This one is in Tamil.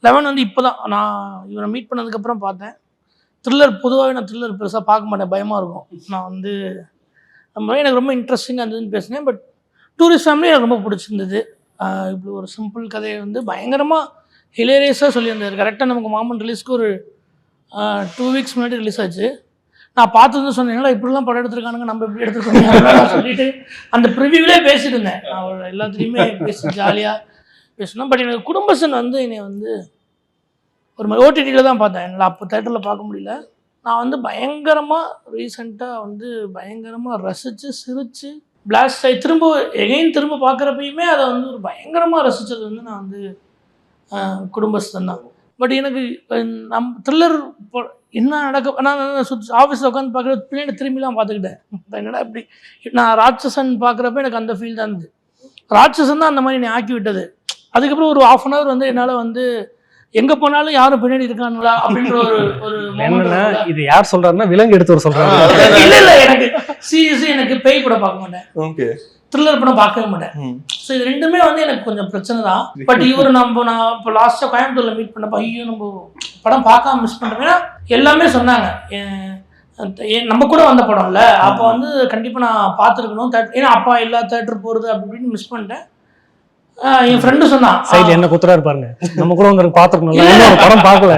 11 வந்து இப்போ தான் நான் இவனை மீட் பண்ணதுக்கப்புறம் பார்த்தேன். த்ரில்லர் பொதுவாகவே நான் த்ரில்லர் பெருசாக பார்க்க மாட்டேன், பயமாக இருக்கும். நான் வந்து நம்ம எனக்கு ரொம்ப இன்ட்ரெஸ்டிங்காக இருந்ததுன்னு பேசினேன். பட் டூரிஸ்ட் ஃபேமிலி எனக்கு ரொம்ப பிடிச்சிருந்தது. இப்படி ஒரு சிம்பிள் கதையை வந்து பயங்கரமாக ஹிலேரியஸாக சொல்லியிருந்தார். கரெக்டாக நமக்கு மாமன் ரிலீஸ்க்கு ஒரு 2 வீக்ஸ் முன்னாடி ரிலீஸ் ஆச்சு. நான் பார்த்து சொன்னேன், என்னடா இப்படிலாம் படம் எடுத்துருக்கானுங்க, நம்ம எப்படி எடுத்துருக்கோம் சொல்லிட்டு அந்த ப்ரிவியூலே பேசிட்டு இருந்தேன். நான் எல்லாத்துலேயுமே பேசி ஜாலியாக பேசணும். பட் எனக்கு குடும்பசன் வந்து என்னை வந்து ஒரு மாதிரி ஓடிடியில் தான் பார்த்தேன். என்னால் அப்போ தேட்டரில் பார்க்க முடியல. நான் வந்து பயங்கரமாக ரீசெண்டாக வந்து பயங்கரமாக ரசித்து சிரித்து பிளாஸ்ட் ஆகி திரும்ப பார்க்குறப்பயுமே அதை வந்து ஒரு பயங்கரமாக ரசித்தது வந்து நான் வந்து குடும்பஸ்தன் தான். பட் எனக்கு த்ரில்லர் என்ன நான் ஆஃபீஸில் உட்காந்து பார்க்குறது பின்னாடி திரும்பிலாம் பார்த்துக்கிட்டேன். என்னடா இப்படி நான் ராட்சசன் பார்க்குறப்ப எனக்கு அந்த ஃபீல் தான் இருந்தது. ராட்சசன் தான் அந்த மாதிரி என்னை ஆக்கி விட்டது. அதுக்கப்புறம் ஒரு 1/2 hour வந்து என்னால் வந்து எங்கே போனாலும் யாரும் பின்னாடி இருக்காங்களா அப்படின்ற ஒரு இது யார் சொல்றாருன்னா விலங்கு எடுத்து சொல்றாங்க. இல்லை எனக்கு சீரியஸாக எனக்கு பேய் படம் பார்க்க மாட்டேன், த்ரில்லர் படம் பார்க்கவே மாட்டேன். ஸோ இது ரெண்டுமே வந்து எனக்கு கொஞ்சம் பிரச்சனை தான். பட் இவர் நான் இப்போ லாஸ்ட்டாக கோயம்புத்தூரில் மீட் பண்ணப்போ ஐயோ நம்ம படம் பார்க்காம மிஸ் பண்ணுறோம். ஏன்னா எல்லாமே சொன்னாங்க நம்ம கூட வந்த படம் இல்லை, அப்போ வந்து கண்டிப்பாக நான் பார்த்துருக்கணும். ஏன்னா அப்பா எல்லா தேட்டர் போகிறது அப்படி இப்படின்னு மிஸ் பண்ணிட்டேன். என் ஃப்ரெண்டு சொன்னான், என்ன குத்துறா இருப்பாருங்க, நம்ம கூட வந்து பார்த்துருக்கணும், படம் பார்க்கல.